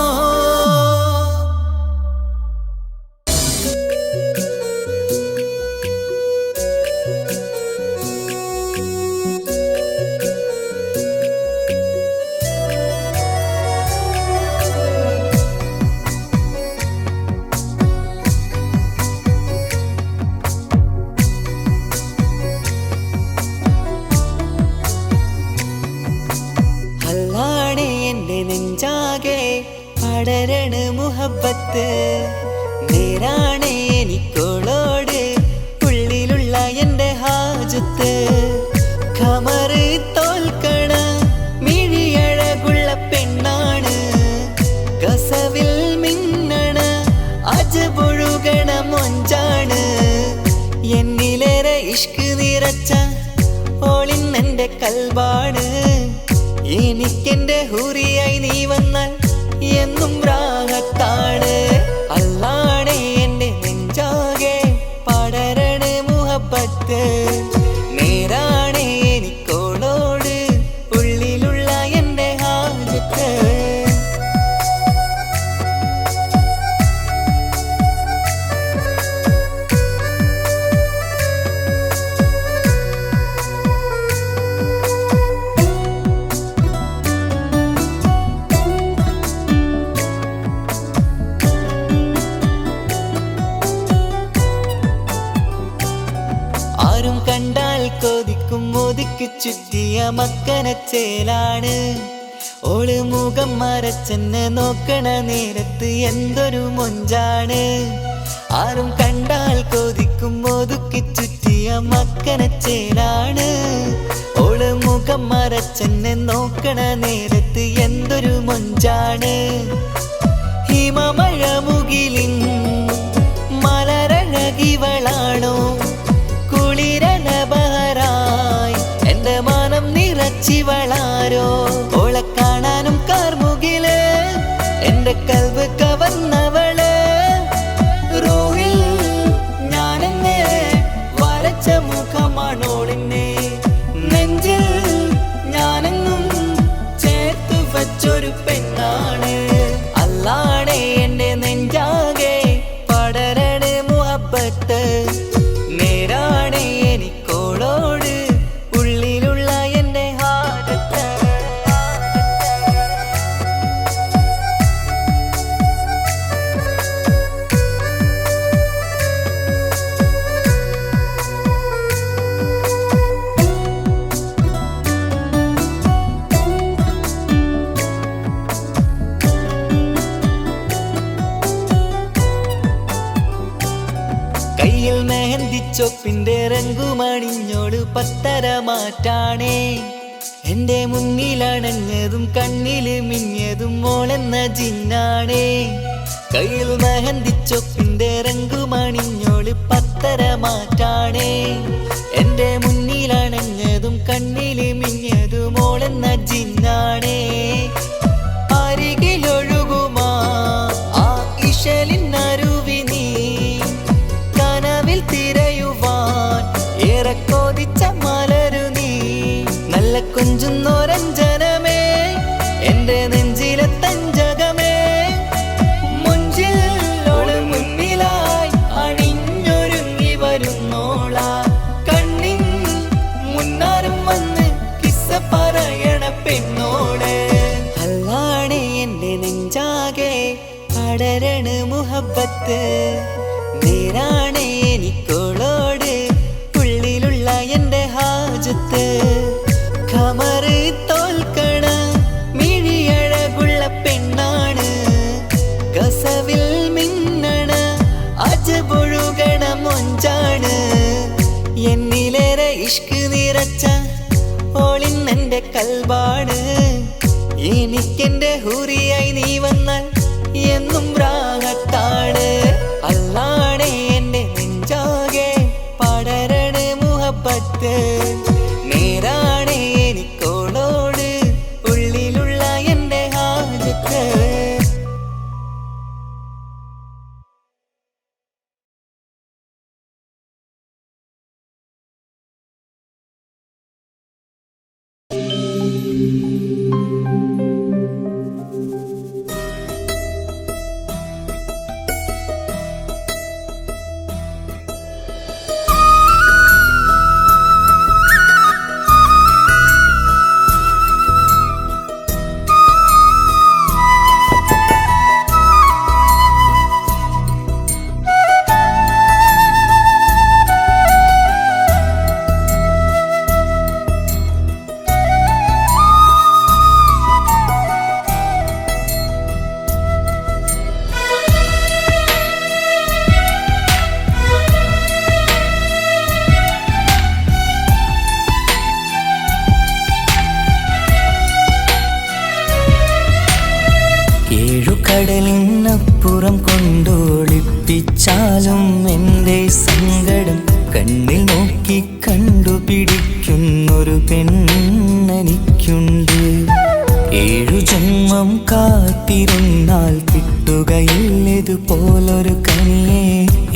[SPEAKER 1] നെഞ്ചാകെ പടരണ മുഹബത്ത്, നേരാണ് എനിക്കോളോട് ഉള്ളിലുള്ള എൻ്റെ ഹാജത്ത്. ഖമറ് തോൽക്കണ മിഴിയഴകുള്ള പെണ്ണാണ്, കസവിൽ മിന്നണ അജപൊഴുകണ മൊഞ്ചാണ്. എന്നിലേറെ ഇഷ്ക് നിറച്ച ഓളിന്നെൻ്റെ കൽബാണ്. എനിക്കെന്റെ ഹൂറിയായി നീ വന്നാൽ എന്നും രാഗത്താണ്. അല്ലാണേ എൻ്റെ നെഞ്ചാകെ പടരണ മുഹബത്ത്, നേരാണേ എനിക്കോളോട് ഉള്ളിലുള്ള എൻ്റെ ഹാജത്ത്. ആരും കണ്ടാൽ കൊതിക്കും ഒതുക്കി ചുറ്റിയ മക്കനച്ചേലാണ്. ഓള് മുഖം മറച്ചെന്നെ നോക്കണ നേരത്ത് എന്തൊരു മൊഞ്ചാണ്. ആരും കണ്ടാൽ കൊതിക്കും ഒതുക്കി ചുറ്റിയ ചൂടിയ മക്കനച്ചേലാണ്. ഓള് മുഖം മറച്ചെന്നെ നോക്കണ നേരത്ത് എന്തൊരു മൊഞ്ചാണ്. ഹിമമഴ മുകിലിൻ മലരഴകിവളാണോ കുളിരല ബഹറായി എന്റെ മാനം നിറച്ചിവളാരോ. ഓളെ കാണാനും കാർമുകില് എന്റെ കൽവ് കവർന്നവള്. റോഹിൽ ഞാനെന്നെ വരച്ച മുഖമാണോളിന്നെ നെഞ്ചിൽ ഞാനെന്നും ചേർത്തു വച്ചൊരു പെണ്ണാണ്. അല്ലാണേ എന്റെ നെഞ്ചാകെ പടരണ മുഹബത്ത്. നേരാണേ എനിക്കോളോട് ഉള്ളിലുള്ള എന്റെ ഹാജത്ത്. കയ്യിൽ മെഹന്തിച്ചൊപ്പിന്റെ രംഗുമണിഞ്ഞോട് പത്തര മാറ്റാണേ. എന്റെ മുന്നിലണഞ്ഞതും കണ്ണില് മിഞ്ഞതും മോളെന്ന ജിന്നാണേ. കയ്യിൽ മെഹന്തിച്ചൊപ്പിന്റെ രംഗുമണിഞ്ഞോട് പത്തര മാറ്റാണേ. എന്റെ മുന്നിലണഞ്ഞതും കണ്ണില് മിഞ്ഞതും മോളെന്ന ജിന്നാണേ. അരികിലൊഴുകുമാ ആ ഇശലിനരുവി നീ കനവിൽ തിരയുവാൻ ഏറെ കൊതിച്ച മലരു നീ. നല്ല കുഞ്ചുന്നോരഞ്ജനമേ എന്റെ നെഞ്ചിലെ തഞ്ചകമേ. മുഞ്ചിൽ ഓള് മുന്നിലായി അണിഞ്ഞൊരുങ്ങി വരുന്നോള. കണ്ണിൻ മുന്നാരും വന്ന് കിസ്സ പറയണ പെണ്ണോള്. അല്ലാണേ എന്റെ നെഞ്ചാകെ പടരണ മുഹബത്ത്. നേരാണേ എനിക്കോളോട് ഉള്ളിലുള്ള എന്റെ ഹാജത്ത്. ഖമറ് തോൽക്കണ മിഴിയഴകുള്ള പെണ്ണാണ്. കസവിൽ മിന്നണ അജബൊഴുകണ മൊഞ്ചാണ്. എന്നിലേറെ ഇഷ്ക് നിറച്ച ഓളിന്നെന്റെ കൽബാണ്. എനിക്കെന്റെ ഹൂറിയായി നീ വന്നാൽ എന്നും രാഗത്താണ്. അല്ലാണേ എന്റെ നെഞ്ചാകെ പടരണ മുഹബത്ത്. നേരാണേ എനിക്കോളോട് ഉള്ളിലുള്ള എന്റെ ഹാജത്ത്. കടലിനപ്പുറം കൊണ്ടോളിപ്പിച്ചാലും എൻ്റെ സങ്കടം കണ്ണിൽ നോക്കി കണ്ടുപിടിക്കുന്നൊരു പെണ്ണെനിക്കുണ്ട്. 7 ജന്മം കാത്തിരുന്നാൽ കിട്ടുകയില്ലതുപോലൊരു കനിയെ.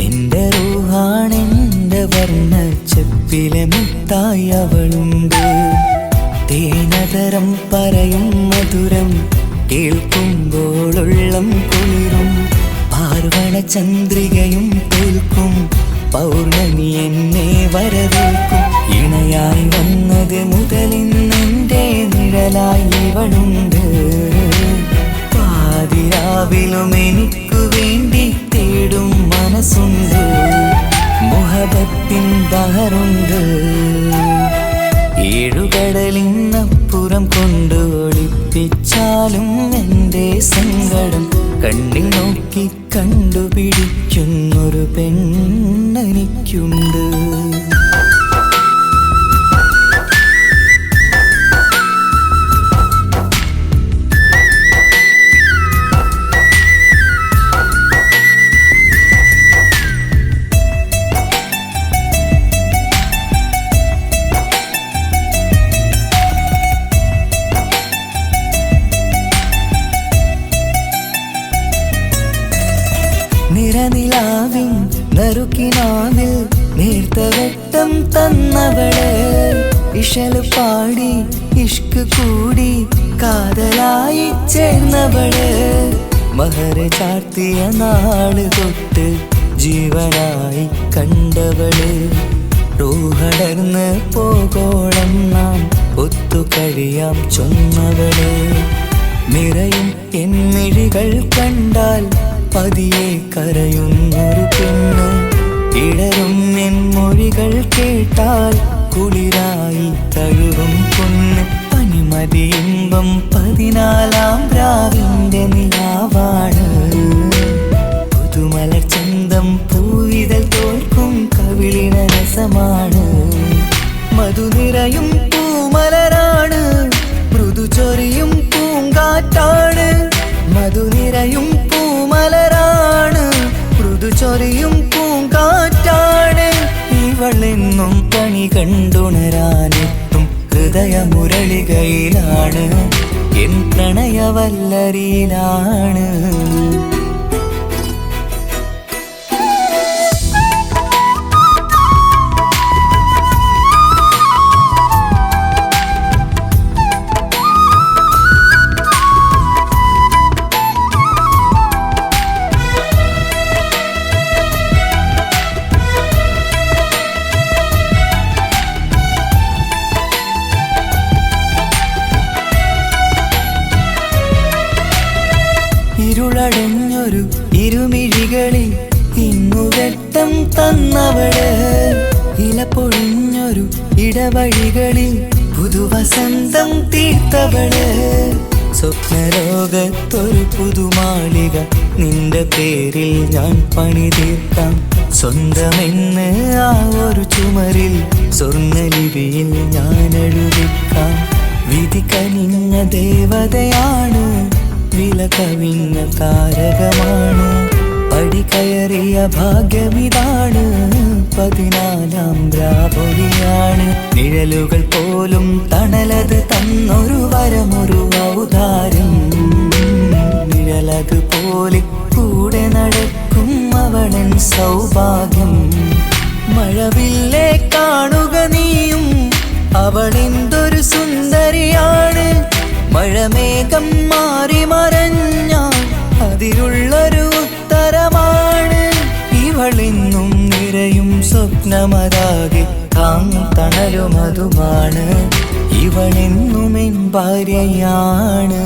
[SPEAKER 1] എൻ്റെ റൂഹാണെൻ്റെ വർണ്ണച്ചെപ്പിലെ മുത്തായി അവളുണ്ട്. തേനതരം പറയും മധുരം കേൾക്കുമ്പോളുള്ളം കുളിരും. പാർവണ ചന്ദ്രികയും തോൽക്കും പൗർണമി എന്നെ വരവേൽക്കും. ഇണയായി വന്നത് മുതലിന്നെൻ്റെ നിഴലായി ഇവളുണ്ട്. പാതിരാവിലും എനിക്കു വേണ്ടി തേടും മനസ്സുണ്ട്. മുഹബത്തിൻ ബഹറുണ്ട്. 7 കടലിനപ്പുറം കൊണ്ട് ഒളിപ്പിച്ചാലും എൻ്റെ സങ്കടം കണ്ണിൽ നോക്കി കണ്ടുപിടിക്കുന്നൊരു പെണ്ണെനിക്കുണ്ട്. ഇളനിലാവിൻ നറുക്കിനാവിൽ നേർത്ത വെട്ടം തന്നവള് ഇശല് പാടി ഇഷ്ക് കൂടി കാതലായി ചേർന്നവള് മഹര് ചാർത്തിയ നാള് തൊട്ട് ജീവനായി കണ്ടവള് റൂഹടർന്ന് പോകോളം നാം ഒത്തു കഴിയാം ചൊന്നവള് നിറയും എന്നിഴികൾ കണ്ടാൽ പതിയെ കരയുന്നൊരു പെണ്ണ് ഇടരും എൻ മൊഴികൾ കേട്ടാൽ കുളിരായി തഴുകും പൊന്ന് പനിമതിയിമ്പം 14-ാം രാവിന്റെ നിലാവാണ് പുതുമലർ ചന്തം പൂവിതൽ തോൽക്കും കവിളിന രസമാണ് മധു നിറയും പൂമലരാണ് മൃദു ചൊരിയും പൂങ്കാറ്റാണ് മധു നിറയും പൂമലരാണ് മൃദു ചൊരിയും പൂങ്കാറ്റാണ് ഇവളെന്നും കണി കണ്ടുണരാനെത്തും ഹൃദയമുരളികയിലാണ് എൻ പ്രണയവല്ലരിയിലാണ് ഇരുളടഞ്ഞൊരു ഇരുമിഴികളിൽ ഇന്നു വെട്ടം തന്നവള് ഇല പൊഴിഞ്ഞൊരു ഇടവഴികളിൽ പുതുവസന്തം തീർത്തവള് സ്വപ്നലോകത്തൊരു പുതുമാളിക നിന്റെ പേരിൽ ഞാൻ പണി തീർക്കാം സ്വന്തമെന്ന് ആ ഒരു ചുമരിൽ സ്വർണ്ണലിപിയിൽ ഞാൻ എഴുതിക്കാം വിധി കനിഞ്ഞ ദേവതയാണ് വില കവിഞ്ഞ താരകമാണ് പടി കയറിയ ഭാഗ്യമിതാണ് 14-ാം രാപൊലിയാണ് നിഴലുകൾ പോലും തണലത് തന്നൊരു വരമൊരു ഔദാര്യം നിഴലത് പോലെ കൂടെ നടക്കും അവളൻ സൗഭാഗ്യം മഴവില്ലേ കാണുക നീയും അവളെന്തൊരു സുന്ദരിയാണ് മഴമേഘം മാറി മറഞ്ഞാൽ അതിലുള്ളൊരു ഉത്തരമാണ് ഇവളെന്നും നിറയും സ്വപ്നമതാകെ തണലുമതുമാണ് ഇവളെന്നും എൻ ഭാര്യയാണ്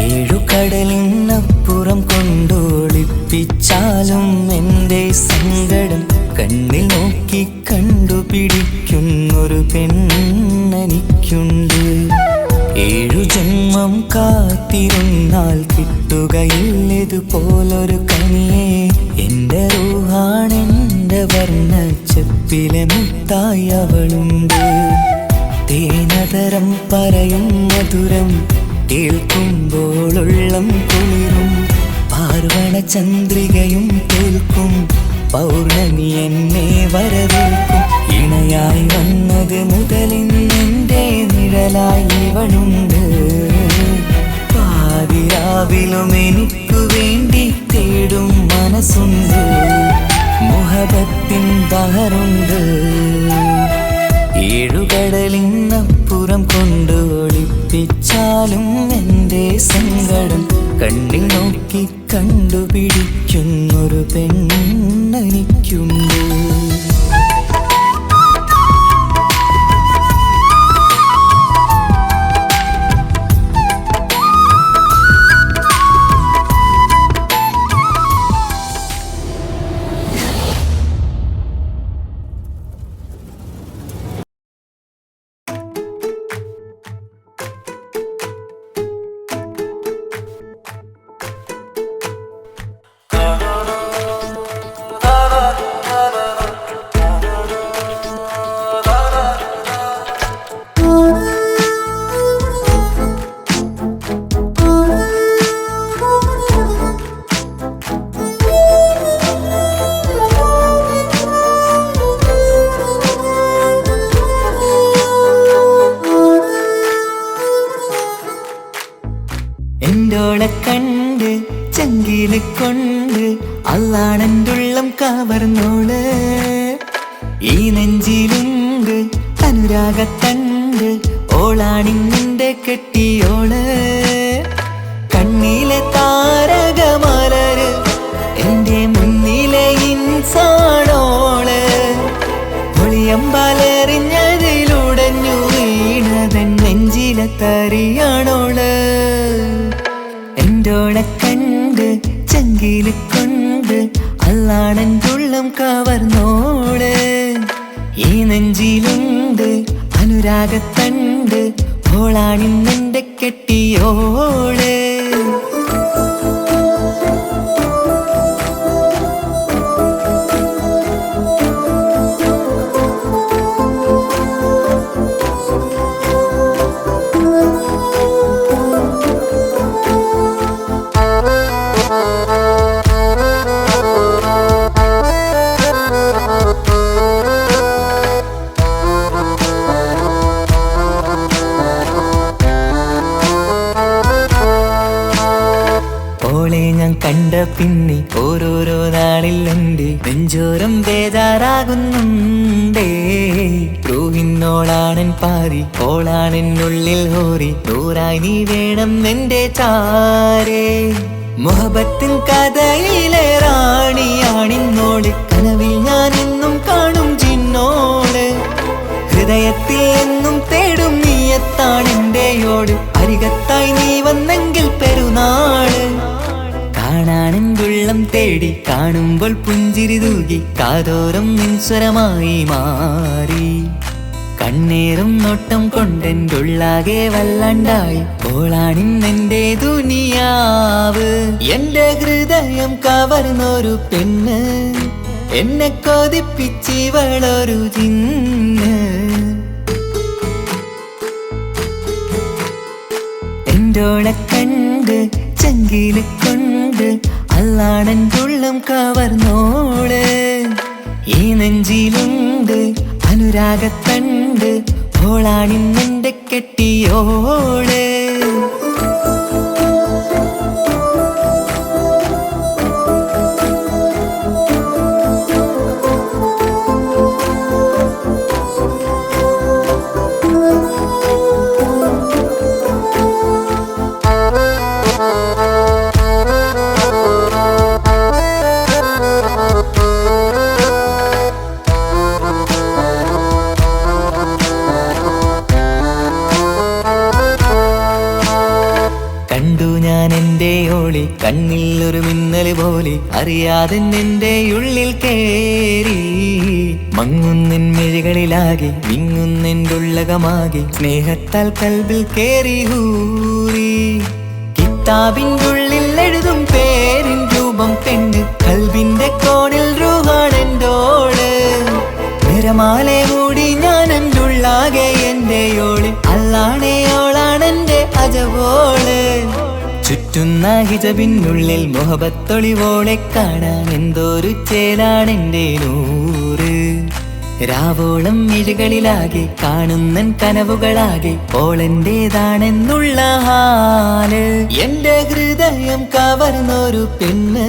[SPEAKER 1] ഏഴുകടലിനപ്പുറം കൊണ്ടോളിപ്പിച്ചാലും എൻ്റെ സങ്കടം കണ്ണിൽ നോക്കി കണ്ടുപിടിക്കുന്നൊരു പെണ്ണെനിക്കുണ്ട് 7 ജന്മം കാത്തിരുന്നാൽ കിട്ടുകയില്ലതുപോലൊരു കനിയെ എൻ്റെ റൂഹാണെൻ്റെ വർണ്ണച്ചെപ്പിലെ മുത്തായി അവളുണ്ട് തേനതരം പറയും മധുരം കേൾക്കുമ്പോളുള്ളം കുളിരും പാർവണ ചന്ദ്രികയും തോൽക്കും പൗർണമി എന്നെ വരവേൽക്കും ഇണയായി വന്നത് മുതലിന്നെൻ്റെ നിഴലായി ഇവളുണ്ട് പാതിരാവിലും എനിക്കു വേണ്ടി തേടും മനസ്സുണ്ട് മുഹബത്തിൻ ബഹറുണ്ട് ഏഴുകടലിനപ്പുറം കൊണ്ട് ഒളിപ്പിച്ചാലും എൻ്റെ സങ്കടം കണ്ണിൽ നോക്കി കണ്ടുപിടിക്കുന്നൊരു പെണ്ണെനിക്കുണ്ട് എൻ്റോളെ കണ്ട് ചങ്കില് കൊണ്ട് അള്ളാണെൻ്റുള്ളം കവർന്നോള്. ഈ നെഞ്ചിലുണ്ട് അനുരാഗത്തണ്ട്, ഓളാണിന്നിന്റെ കെട്ടിയോള്. കണ്ണിലെ താരകമലര് എന്റെ മുന്നിലെ ഇൻസാണോള്. ഒളിയമ്പാലെറിഞ്ഞതിലുടഞ്ഞു വീണതൻ നെഞ്ചിലെ തറിയാണോള്. എൻ്റോളെ കണ്ട് ചങ്കില് കൊണ്ട് അള്ളാണെൻ്റുള്ളം കവർന്നോള്. ഈ നെഞ്ചിലുണ്ട് അനുരാഗത്തണ്ട്, ഓളാണിന്നെന്റെ കെട്ടിയോള്. ഓളെ ഞാൻ കണ്ട പിന്നെ ഓരോരോ നാളിൽ എൻ്റെ നെഞ്ചോരം ബേജാറാകുന്നുണ്ടേ. റൂഹിന്നോളാണൻ പാതി, ഓളാണെന്നുള്ളിൽ ഹോറി, നൂറായി നീ വേണം എന്റെ ചാരേ. മുഹബത്തിൻ കഥയിലെ റാണിയാണിന്നോള്, കനവിൽ ഞാൻ എന്നും കാണും ജിന്നോള്. ഹൃദയത്തിൽ എന്നും തേടും നീയത്താണെന്റെയോട്, അരികത്തായി നീ വന്നെങ്കിൽ പെരുന്നാള്. കാണാനെന്തുള്ളം തേടി കാണുമ്പോൾ പുഞ്ചിരി തൂകി, കാതോരം നിൻസ്വരമായി മാറി. കണ്ണേറും നോട്ടം കൊണ്ടെന്തുള്ളാകെ വല്ലാണ്ടായി, ഓളാണിന്നെന്റെ ദുനിയാവ്. എന്റെ ഹൃദയം കവർന്നൊരു പെണ്ണ്, എന്നെ കൊതിപ്പിച്ചിവളൊരു ജിന്ന്. എൻ്റോളെ കണ്ട് ചങ്കില് കൊണ്ട് അള്ളാണെൻ്റുള്ളം കവർന്നോള്. ഈ നെഞ്ചിലുണ്ട് അനുരാഗത്തണ്ട്, ഓളാണിന്നെന്റെ കെട്ടിയോള്. കണ്ടു ഞാൻ എൻ്റെ ഓളി, കണ്ണിൽ ഒരു മിന്നല് പോലെ, അറിയാതെ എൻ്റെ ഉള്ളിൽ കേറി. മങ്ങുന്നിൻ മിഴികളിലാകെ വിങ്ങുന്നെൻ്റുള്ളകമാകെ, സ്നേഹത്താൽ കൽബിൽ കേറി ഹൂറി. കിതാബിൻ്റെ ഉള്ളിൽ എഴുതും പേരിൻ രൂപം പെണ്ണ്, കൽബിന്റെ കോണിൽ റൂഹാണെൻ്റോള്. നിറമാലെ മൂടി ഞാൻ എൻ്റുള്ളാകെ എൻ്റെയോള്, അല്ലാണെയോളാണെൻ്റെ അജവോള്. ചുറ്റുന്ന ഹിജബിനുള്ളിൽ മുഹബത്തൊളിവോളെ കാണാൻ എന്തോരു ചേലാണെന്റെ നൂറ്. രാവോളം മിഴികളിലാകെ കാണുന്നൻ കനവുകളാകെ, ഓളെന്റേതാണെന്നുള്ള ഹാല്. എന്റെ ഹൃദയം കവർന്നൊരു പെണ്ണ്,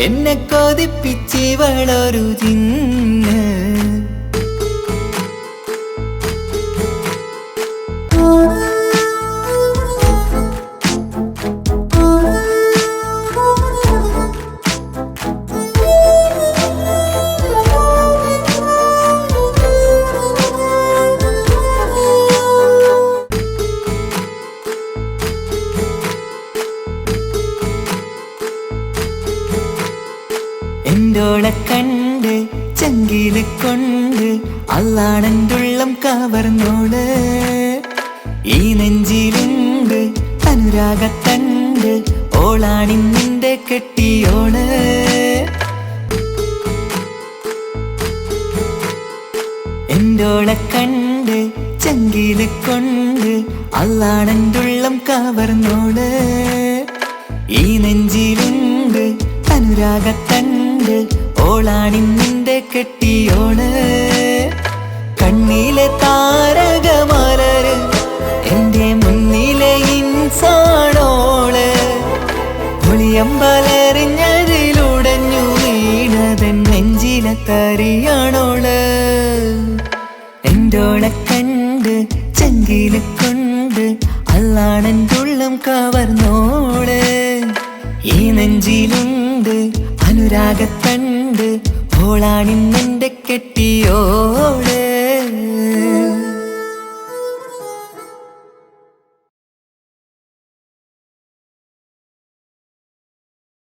[SPEAKER 1] എന്നെ കൊതിപ്പിച്ചിവളൊരു ജിന്ന്. എൻ്റോളെ കണ്ട് ചങ്കില് കൊണ്ട് അള്ളാണെൻ്റുള്ളം കവർന്നോള്. ഈ നെഞ്ചിലുണ്ട് അനുരാഗത്തണ്ട്, ഓളാണിന്നിന്റെ കെട്ടിയോള്. എൻ്റോളെ കണ്ട് ചങ്കില് കൊണ്ട് അള്ളാണെൻ്റുള്ളം കവർന്നോള്. ഈ നെഞ്ചിലുണ്ട് അനുരാഗത്തണ്ട്, ഓളാണിന്നിന്റെ കെട്ടിയോള്. കണ്ണിലെ താരകമലര് എന്റെ മുന്നിലെ ഇൻസാണോള്. അല്ലാണെൻ്റെ ഉള്ളം കവർന്നോള് ഈ നെഞ്ചിലുണ്ട് അനുരാഗത്തണ്ട് ഓളാണിന്നെൻ്റെ